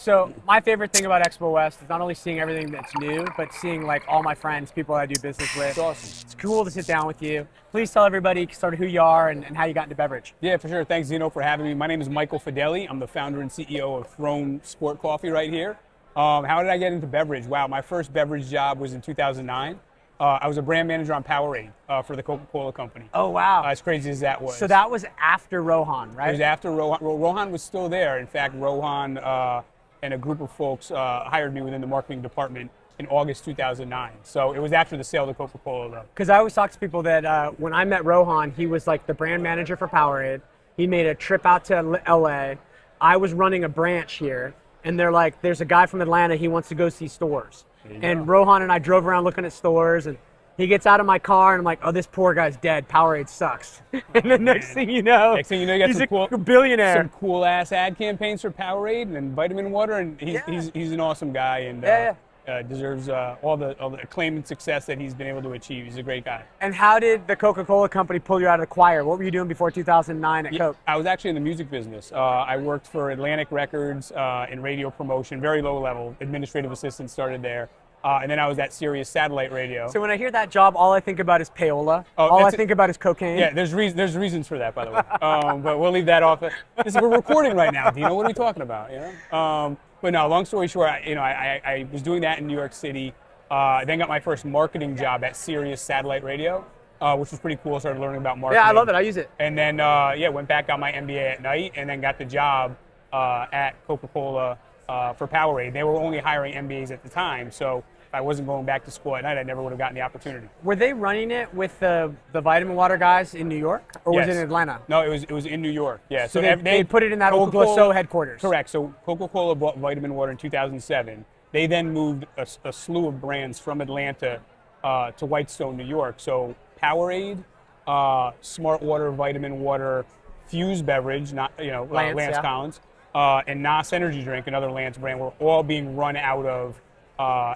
So my favorite thing about Expo West is not only seeing everything that's new, but seeing like all my friends, people I do business with. It's awesome. It's cool to sit down with you. Please tell everybody sort of who you are and how you got into beverage. Yeah, for sure. Thanks, Dino, for having me. My name is Michael Fedele. I'm the founder and CEO of Throne Sport Coffee right here. How did I get into beverage? Wow, my first beverage job was in 2009. I was a brand manager on Powerade for the Coca-Cola company. Oh, wow. As crazy as that was. So that was after Rohan, right? It was after Rohan. Rohan was still there. In fact, Rohan and a group of folks hired me within the marketing department in August 2009. So it was after the sale to Coca-Cola, though. Because I always talk to people that when I met Rohan, he was like the brand manager for Powerade. He made a trip out to LA. I was running a branch here, and they're like, there's a guy from Atlanta, he wants to go see stores. And Rohan and I drove around looking at stores, and he gets out of my car, and I'm like, oh, this poor guy's dead. Powerade sucks. And the next thing you know, you got he's some a billionaire. Some cool ass ad campaigns for Powerade and Vitaminwater, and he's an awesome guy and deserves all the acclaim and success that he's been able to achieve. He's a great guy. And how did the Coca-Cola company pull you out of the choir? What were you doing before 2009 at Coke? I was actually in the music business. I worked for Atlantic Records in radio promotion, very low level, administrative assistant, started there. And then I was at Sirius Satellite Radio. So when I hear that job, all I think about is payola. All I think about is cocaine. Yeah, there's reasons for that, by the way. But we'll leave that off. We're recording right now, Dino. What are we talking about? But no, long story short, I was doing that in New York City. Then got my first marketing job at Sirius Satellite Radio, which was pretty cool. Started learning about marketing. Yeah, I love it. I use it. And then went back, got my MBA at night, and then got the job at Coca-Cola for Powerade. They were only hiring MBAs at the time, so if I wasn't going back to school at night, I never would have gotten the opportunity. Were they running it with the Vitaminwater guys in New York, or was it in Atlanta? No, it was in New York. Yeah, so they put it in that old Glosso headquarters. Correct. So Coca-Cola bought Vitaminwater in 2007. They then moved a slew of brands from Atlanta to Whitestone, New York. So Powerade, Smart Water, Vitaminwater, Fuse Beverage, Lance Collins, and NOS Energy Drink, another Lance brand, were all being run out of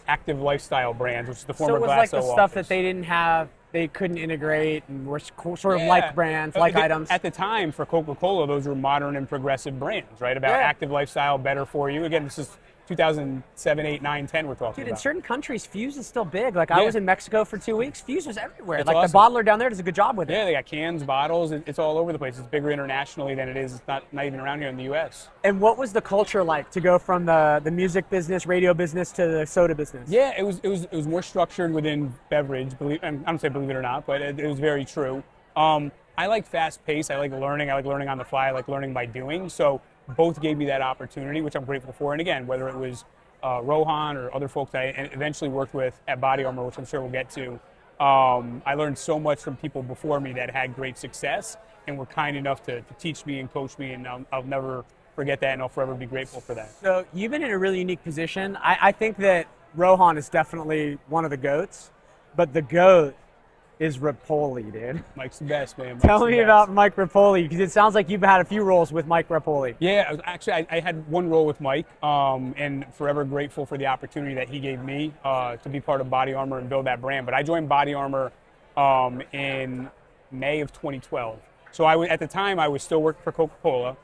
Active Lifestyle brands, which is the former Glasso. So it was like the stuff office. that they didn't have, they couldn't integrate, and were sort of like brands, like items. At the time, for Coca-Cola, those were modern and progressive brands, right? About active lifestyle, better for you. Again, this is 2007, 8, 9, 10 we're talking about. Dude, in certain countries, Fuse is still big. Like, I was in Mexico for 2 weeks. Fuse was everywhere. It's like, awesome. the bottler down there does a good job with it. Yeah, they got cans, bottles. It's all over the place. It's bigger internationally than it is. It's not even around here in the U.S. And what was the culture like to go from the music business, radio business, to the soda business? Yeah, it was more structured within beverage. I don't say believe it or not, but it was very true. I like fast pace. I like learning. I like learning on the fly. I like learning by doing. So both gave me that opportunity, which I'm grateful for. And again, whether it was Rohan or other folks that I eventually worked with at BodyArmor, which I'm sure we'll get to. I learned so much from people before me that had great success and were kind enough to teach me and coach me, and I'll never forget that, and I'll forever be grateful for that. So you've been in a really unique position. I think that Rohan is definitely one of the GOATs, but the GOAT is Repole, dude. Mike's the best, man. Tell me about Mike Repole, because it sounds like you've had a few roles with Mike Repole. Yeah, actually, I had one role with Mike, and forever grateful for the opportunity that he gave me to be part of BodyArmor and build that brand. But I joined BodyArmor in May of 2012. So at the time, I was still working for Coca-Cola.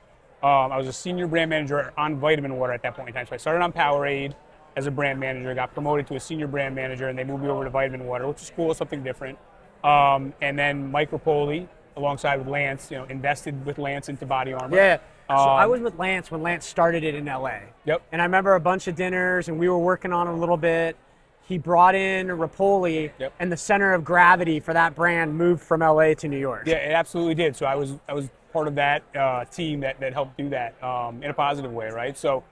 I was a senior brand manager on Vitaminwater at that point in time. So I started on Powerade as a brand manager, got promoted to a senior brand manager, and they moved me over to Vitaminwater, which was cool, something different. And then Mike Repole, alongside with Lance, invested with Lance into BodyArmor. Yeah. So I was with Lance when Lance started it in LA. Yep. And I remember a bunch of dinners, and we were working on it a little bit. He brought in Repole, and the center of gravity for that brand moved from LA to New York. Yeah, it absolutely did. So I was part of that team that helped do that in a positive way, right? So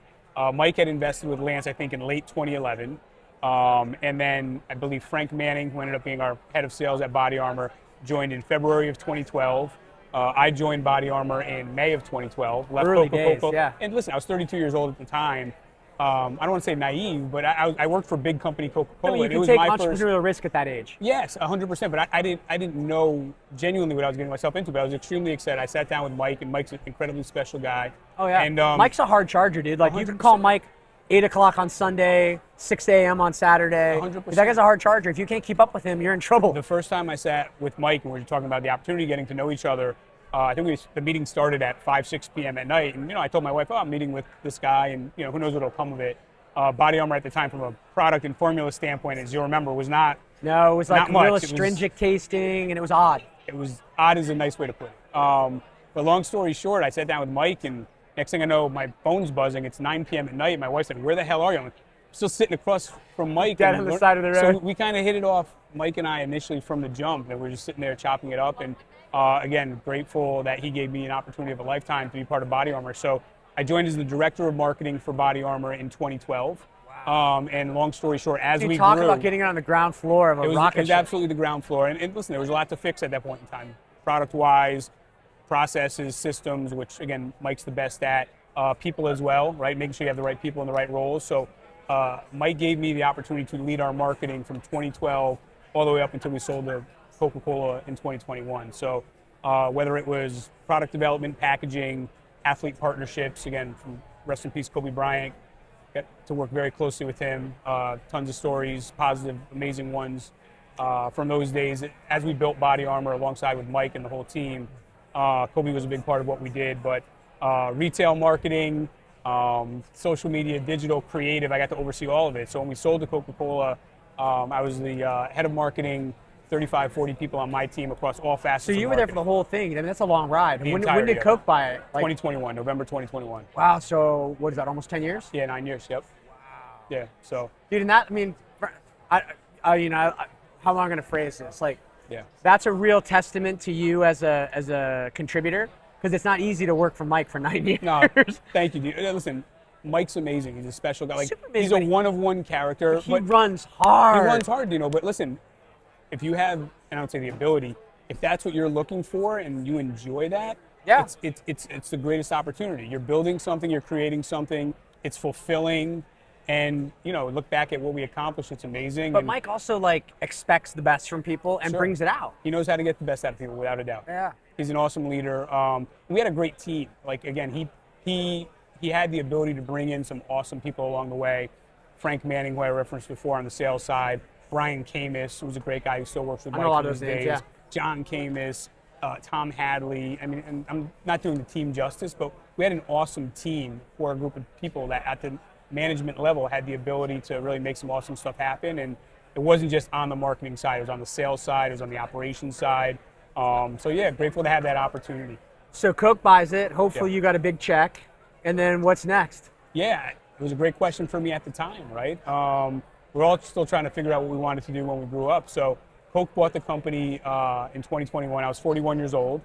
Mike had invested with Lance, I think, in late 2011. And then I believe Frank Manning, who ended up being our head of sales at BodyArmor, joined in February of 2012. I joined BodyArmor in May of 2012. Left Early Coca-Cola. days, yeah. And listen, I was 32 years old at the time. I don't want to say naive, but I worked for big company Coca-Cola. I mean, you can take entrepreneurial risk at that age. Yes, 100%. But I didn't know genuinely what I was getting myself into. But I was extremely excited. I sat down with Mike, and Mike's an incredibly special guy. Oh yeah. And Mike's a hard charger, dude. Like 100%. You can call Mike 8 o'clock on Sunday, 6 a.m. on Saturday. 100%. That guy's a hard charger. If you can't keep up with him, you're in trouble. The first time I sat with Mike and we were talking about the opportunity, getting to know each other, I think the meeting started at 5, 6 p.m. at night. And, I told my wife, oh, I'm meeting with this guy, and, who knows what'll come of it. Body Armor at the time, from a product and formula standpoint, as you'll remember, was not. No, it was like not real much. astringent tasting, and it was odd. It was odd is a nice way to put it. But long story short, I sat down with Mike, and next thing I know, my phone's buzzing. It's 9 p.m. at night. My wife said, where the hell are you? I'm like, still sitting across from Mike. Dead on the side of the road. So we kind of hit it off, Mike and I, initially from the jump, and we're just sitting there chopping it up. And again, grateful that he gave me an opportunity of a lifetime to be part of Body Armor. So I joined as the director of marketing for Body Armor in 2012. Wow. And long story short, as we grew, talk about getting it on the ground floor of a rocket ship. It was absolutely the ground floor. And listen, there was a lot to fix at that point in time, product-wise, processes, systems, which again, Mike's the best at. People as well, right? Making sure you have the right people in the right roles. So Mike gave me the opportunity to lead our marketing from 2012 all the way up until we sold to Coca-Cola in 2021. So whether it was product development, packaging, athlete partnerships, again, from rest in peace Kobe Bryant, got to work very closely with him. Tons of stories, positive, amazing ones from those days. As we built Body Armor alongside with Mike and the whole team, Kobe was a big part of what we did, but retail marketing, social media, digital, creative, I got to oversee all of it. So when we sold to Coca-Cola, I was the head of marketing, 35, 40 people on my team across all facets of So you were there for the whole thing. I mean, that's a long ride. When did Coke buy it? 2021, November 2021. Wow, so what is that, almost 10 years? Yeah, 9 years, yep. Wow. Yeah, so. Dude, and that, I mean, how am I going to phrase this? Like, yeah, that's a real testament to you as a contributor, because it's not easy to work for Mike for 9 years. No, thank you, dude. Listen, Mike's amazing. He's a special guy. Like, he's a one-of-one character. He runs hard. He runs hard, but listen, if you have, and I would say the ability, if that's what you're looking for and you enjoy that, yeah, it's the greatest opportunity. You're building something, you're creating something, it's fulfilling, and look back at what we accomplished. It's amazing. But Mike also expects the best from people and brings it out. He knows how to get the best out of people, without a doubt. Yeah, he's an awesome leader. We had a great team. Like, again, he had the ability to bring in some awesome people along the way. Frank Manning, who I referenced before on the sales side. Brian Camus, who's a great guy who still works with Mike. I know a lot of those names, yeah. John Camus, Tom Hadley. I mean, and I'm not doing the team justice, but we had an awesome team for a group of people that at the management level had the ability to really make some awesome stuff happen. And it wasn't just on the marketing side, it was on the sales side, it was on the operations side. So yeah, grateful to have that opportunity. So Coke buys it, hopefully you got a big check, and then what's next? Yeah, it was a great question for me at the time, right? We're all still trying to figure out what we wanted to do when we grew up. So Coke bought the company in 2021. I was 41 years old.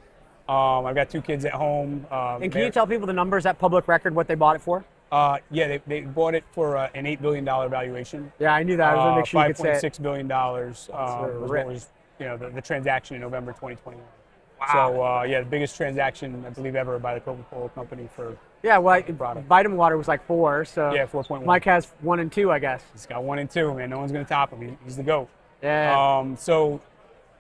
I've got 2 kids at home. And can you tell people the numbers at public record, what they bought it for? Yeah, they bought it for an $8 billion valuation. Yeah, I knew that. I was going to make sure you could say it. $5.6 billion was what was the transaction in November 2021. Wow. So yeah, the biggest transaction I believe ever by the Coca-Cola company for. Yeah, well, Vitaminwater was 4, so yeah, 4.1. Mike has 1 and 2, I guess. He's got 1 and 2, man. No one's going to top him. He's the GOAT. Yeah. So,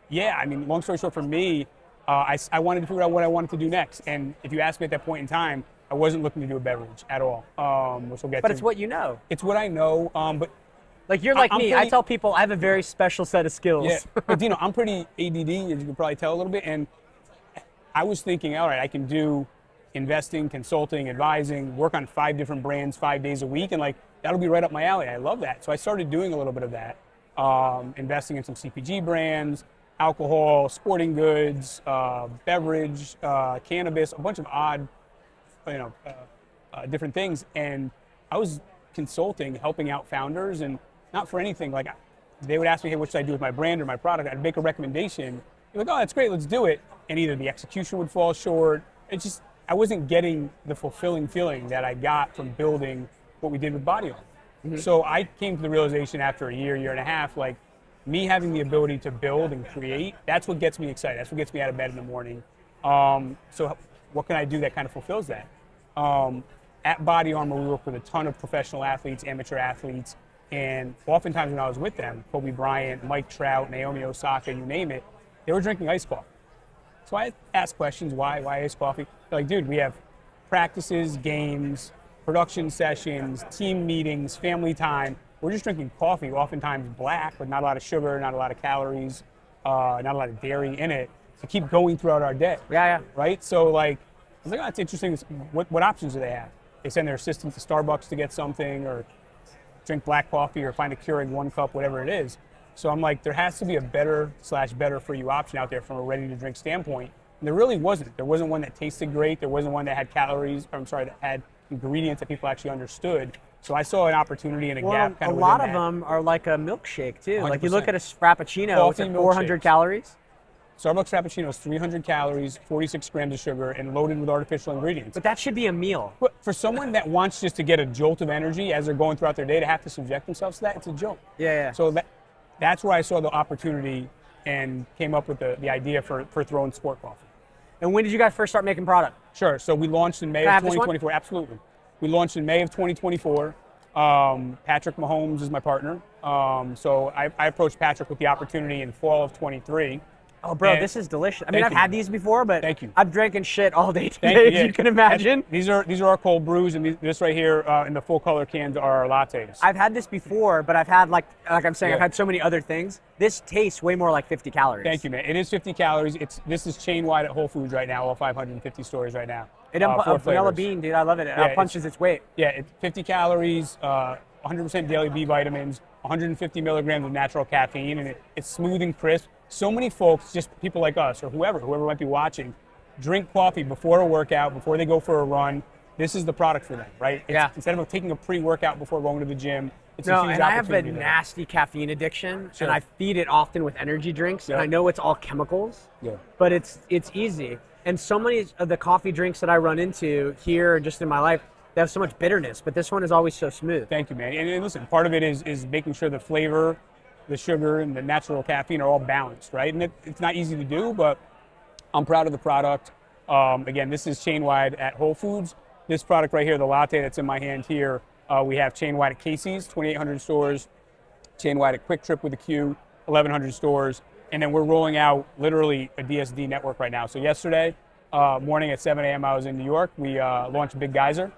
yeah, I mean, long story short, for me, I wanted to figure out what I wanted to do next. And if you asked me at that point in time, I wasn't looking to do a beverage at all, which we'll get to. But it's what you know. It's what I know, but... Like, you're like me. I tell people I have a very special set of skills. Yeah, but Dino, I'm pretty ADD, as you can probably tell a little bit, and I was thinking, all right, I can do investing, consulting, advising, work on 5 different brands 5 days a week, and that'll be right up my alley. I love that. So I started doing a little bit of that, investing in some CPG brands, alcohol, sporting goods, beverage, cannabis, a bunch of odd, different things. And I was consulting, helping out founders, and not for anything. They would ask me, hey, what should I do with my brand or my product? I'd make a recommendation. You're like, oh, that's great, let's do it. And either the execution would fall short. I wasn't getting the fulfilling feeling that I got from building what we did with Body Armor. Mm-hmm. So I came to the realization after a year and a half, me having the ability to build and create, that's what gets me excited. That's what gets me out of bed in the morning. So what can I do that kind of fulfills that? At Body Armor, we work with a ton of professional athletes, amateur athletes, and oftentimes when I was with them, Kobe Bryant, Mike Trout, Naomi Osaka, you name it, they were drinking iced coffee. So I asked questions, why iced coffee? They're like, dude, we have practices, games, production sessions, team meetings, family time. We're just drinking coffee, oftentimes black, but not a lot of sugar, not a lot of calories, not a lot of dairy in it. to keep going throughout our day. Yeah. Right? So like, I was like, oh, that's interesting. What options do they have? They send their assistant to Starbucks to get something, or drink black coffee, or find a Keurig 1 cup, whatever it is. So I'm like, there has to be a better for you option out there from a ready to drink standpoint. And there really wasn't. There wasn't one that tasted great. There wasn't one that had that had ingredients that people actually understood. So I saw an opportunity and a gap kind of a lot of them are like a milkshake too. 100%. Like you look at a Frappuccino, Coffee it's at 400 milkshakes. calories. Starbucks Frappuccino is 300 calories, 46 grams of sugar, and loaded with artificial ingredients. But that should be a meal. But for someone that wants just to get a jolt of energy as they're going throughout their day, to have to subject themselves to that, it's a joke. Yeah. So that's where I saw the opportunity and came up with the idea for throwing sport coffee. And when did you guys first start making product? Sure. So we launched in May Can I of have this one? 2024. Absolutely. We launched in May of 2024. Patrick Mahomes is my partner. So I approached Patrick with the opportunity in fall of 23. Oh, bro, And- this is delicious. I mean, Thank I've you. had these before, but Thank you. I've drinking shit all day Thank today, you. as you can imagine. These are our cold brews, and this right here in the full color cans are our lattes. I've had this before, but I've had, like I'm saying, Yeah. I've had so many other things. This tastes way more like 50 calories. Thank you, man. It is 50 calories. This is chain wide at Whole Foods right now, all 550 stores right now. It Four vanilla flavors. bean, dude. I love it. It Yeah, punches its weight. Yeah, it's 50 calories, 100% daily B vitamins, 150 milligrams of natural caffeine, and it's smooth and crisp. So many folks, just people like us or whoever might be watching, drink coffee before a workout, before they go for a run. This is the product for them, right? Yeah. Instead of taking a pre-workout before going to the gym, it's a No, huge and I have a opportunity there. nasty caffeine addiction, Sure. and I feed it often with energy drinks, and Yeah. I know it's all chemicals, Yeah. but it's easy. And so many of the coffee drinks that I run into here, just in my life, they have so much bitterness, but this one is always so smooth. Thank you, man. And listen, part of it is making sure the flavor, the sugar, and the natural caffeine are all balanced, right? And it's not easy to do, but I'm proud of the product. Again, this is chain-wide at Whole Foods. This product right here, the latte that's in my hand here, we have chain-wide at Casey's, 2,800 stores, chain-wide at QuikTrip with a Q, 1,100 stores, and then we're rolling out literally a DSD network right now. So yesterday morning at 7 a.m. I was in New York. We launched Big Geyser.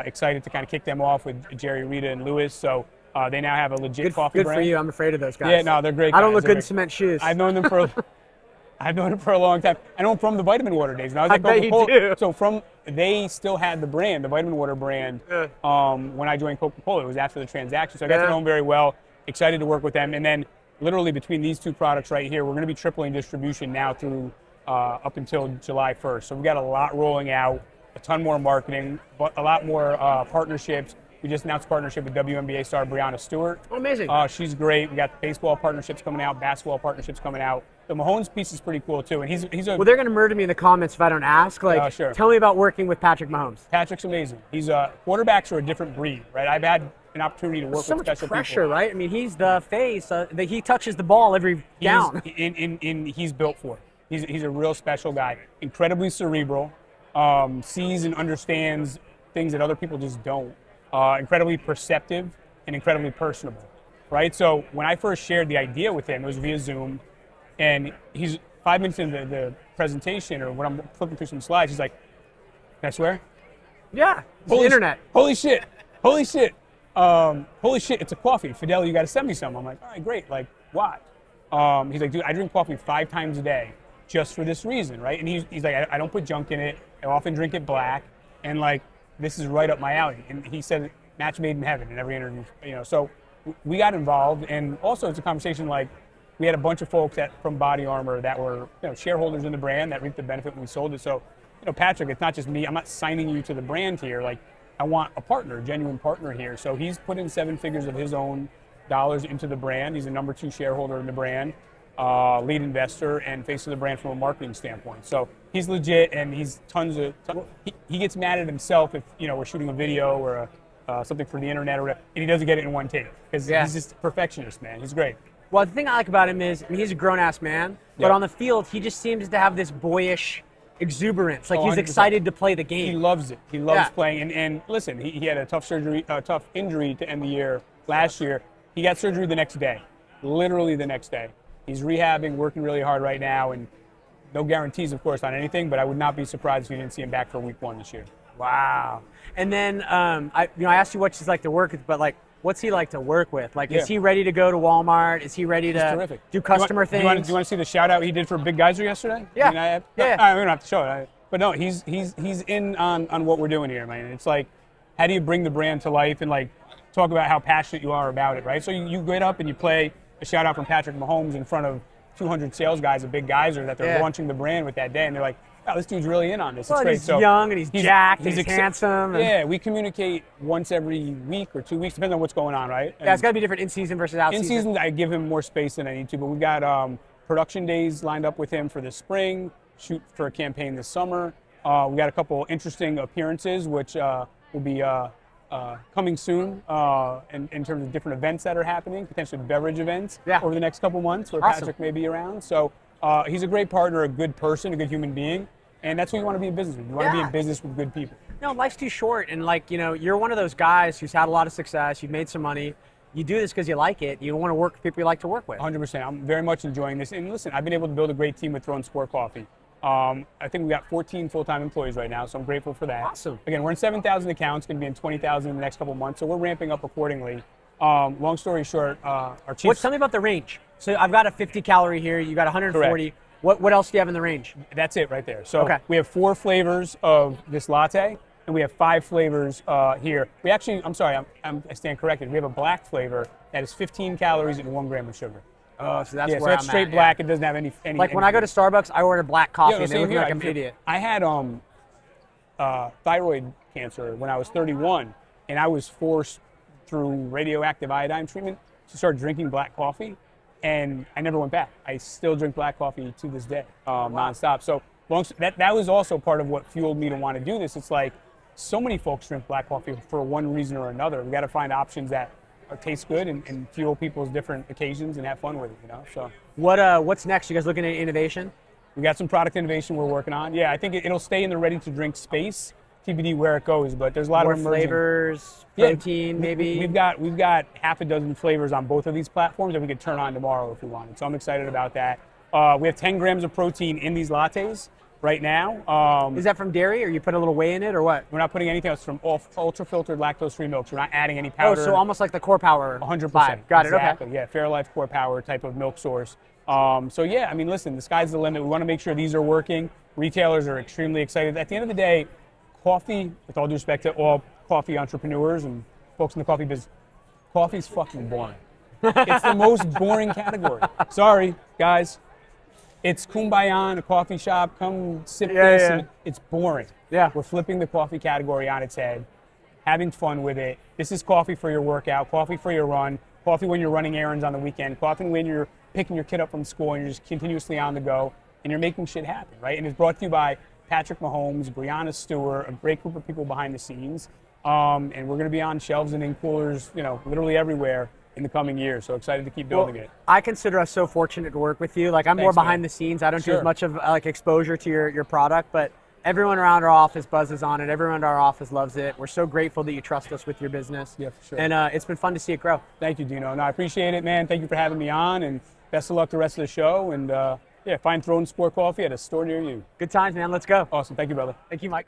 Excited to kind of kick them off with Jerry, Rita, and Lewis. So they now have a legit coffee Good brand. for you. I'm afraid of those guys. Yeah, no, they're great I don't guys. look They're good in great. cement shoes. I've known them for a long time. I know them from the Vitaminwater days. And I was I at bet you Coca-Cola. do. So they still had the brand, the Vitaminwater brand, when I joined Coca-Cola. It was after the transaction. So I got to know them very well. Excited to work with them. And then literally between these two products right here, we're going to be tripling distribution now through up until July 1st. So we got a lot rolling out, a ton more marketing, but a lot more partnerships. We just announced a partnership with WNBA star Breanna Stewart. Oh, amazing. She's great. We got baseball partnerships coming out, basketball partnerships coming out. The Mahomes piece is pretty cool too, and he's a Well, they're going to murder me in the comments if I don't ask. Like, Sure. Tell me about working with Patrick Mahomes. Patrick's amazing. Quarterbacks are a different breed, right? I've had an opportunity to work So with much special pressure, people. right? I mean, he's the face. He touches the ball every down. He's built for it. He's a real special guy. Incredibly cerebral, sees and understands things that other people just don't. Incredibly perceptive and incredibly personable, right? So when I first shared the idea with him, it was via Zoom, and he's 5 minutes into the presentation, or when I'm flipping through some slides, he's like, "Can I swear?" Yeah, it's the internet. Holy shit! Holy shit! Holy shit! It's a coffee. Fidele, you got to send me some. I'm like, all right, great. Like, why? He's like, dude, I drink coffee 5 times a day just for this reason, right? And he's like, I don't put junk in it. I often drink it black, and like, this is right up my alley. And he said, match made in heaven in every interview, So we got involved, and also it's a conversation like, we had a bunch of folks from BodyArmor that were shareholders in the brand that reaped the benefit when we sold it. So, Patrick, it's not just me. I'm not signing you to the brand here. Like, I want a partner, a genuine partner here. So he's put in 7 figures of his own dollars into the brand. He's a number 2 shareholder in the brand, lead investor, and face of the brand from a marketing standpoint. So he's legit, and he's he gets mad at himself if we're shooting a video or something for the internet or whatever, and he doesn't get it in one take because he's just a perfectionist, man. He's great. Well, the thing I like about him is, he's a grown-ass man, but Yep. on the field, he just seems to have this boyish exuberance. Like, he's 100%. excited to play the He game. loves it. He loves Yeah. playing. And listen, he had a tough injury to end the year last year. He got surgery the next day, literally the next day. He's rehabbing, working really hard right now, and no guarantees, of course, on anything. But I would not be surprised if you didn't see him back for week 1 this year. Wow. And then, I asked you what she's like to work with, but like, what's he like to work with? Like, Yeah. is he ready to go to Walmart? Is he ready to terrific. do customer things? Do you want to see the shout out he did for Big Geyser yesterday? Yeah. I mean, Yeah. we don't have to show it. But no, he's in on what we're doing here, man. It's like, how do you bring the brand to life and like talk about how passionate you are about it, right? So you get up and you play a shout out from Patrick Mahomes in front of 200 sales guys at Big Geyser that they're launching the brand with that day, and they're like, oh, this dude's really in on this. Well, it's great. he's young and he's jacked and he's ex- handsome. And Yeah, we communicate once every week or 2 weeks, depending on what's going on, right? yeah, it's got to be different in season versus out In season. season, I give him more space than I need to, but we've got production days lined up with him for the spring, shoot for a campaign this summer. We got a couple interesting appearances, which will be coming soon in terms of different events that are happening, potentially beverage events over the next couple months where Patrick may be around. So he's a great partner, a good person, a good human being, and that's what you want to be in business with. You want to be in business with good people. No, life's too short, and like, you know, you're one of those guys who's had a lot of success. You've made some money. You do this because you like it. You want to work with people you like to work with. 100%. I'm very much enjoying this. And listen, I've been able to build a great team with Throne Sport Coffee. I think we got 14 full-time employees right now, so I'm grateful for that. Awesome. Again, we're in 7,000 accounts, going to be in 20,000 in the next couple of months, so we're ramping up accordingly. Long story short, our chief. Tell me about the range. So I've got a 50 calorie here. You got 140. Correct. What else do you have in the range? That's it right there. So we have 4 flavors of this latte, and we have 5 flavors here. We actually, I'm sorry, I stand corrected. We have a black flavor that is 15 calories and 1 gram of sugar. Oh, so that's where so that's I'm straight at, black. It doesn't have any. Like when I go to Starbucks, I order black coffee, and they same look here. like I'm an idiot. I had thyroid cancer when I was 31, and I was forced through radioactive iodine treatment to start drinking black coffee, and I never went back. I still drink black coffee to this day, nonstop. So that was also part of what fueled me to want to do this. It's like so many folks drink black coffee for one reason or another. We got to find options that taste good and fuel people's different occasions and have fun with it, you know. So what's next? You guys looking at innovation? We got some product innovation we're working on. Yeah, I think it'll stay in the ready-to-drink space. TBD where it goes, but there's a lot More of emerging flavors, protein, maybe. We've got half a dozen flavors on both of these platforms that we could turn on tomorrow if we wanted. So I'm excited about that. We have 10 grams of protein in these lattes right now. Is that from dairy, or you put a little whey in it, or what? We're not putting anything else from ultra-filtered lactose-free milks. We're not adding any powder. Oh, so almost like the Core Power 100%. vibe. Got it, exactly. okay. Yeah, Fairlife Core Power type of milk source. So yeah, I mean, listen, the sky's the limit. We want to make sure these are working. Retailers are extremely excited. At the end of the day, coffee, with all due respect to all coffee entrepreneurs and folks in the coffee business, coffee's fucking boring. It's the most boring category. Sorry, guys. It's kumbaya in a coffee shop. Come sip this. Yeah. And it's boring. Yeah. We're flipping the coffee category on its head, having fun with it. This is coffee for your workout, coffee for your run, coffee when you're running errands on the weekend, coffee when you're picking your kid up from school and you're just continuously on the go and you're making shit happen, right? And it's brought to you by Patrick Mahomes, Brianna Stewart, a great group of people behind the scenes. And we're going to be on shelves and in coolers, you know, literally everywhere in the coming years. So excited to keep building it. I consider us so fortunate to work with you. Like, I'm more behind the scenes. I don't do as much of like exposure to your product, but everyone around our office buzzes on it. Everyone in our office loves it. We're so grateful that you trust us with your business. Yeah, for sure. And it's been fun to see it grow. Thank you, Dino. No, I appreciate it, man. Thank you for having me on, and best of luck the rest of the show. And yeah, find Throne Sport Coffee at a store near you. Good times, man. Let's go. Awesome. Thank you, brother. Thank you, Mike.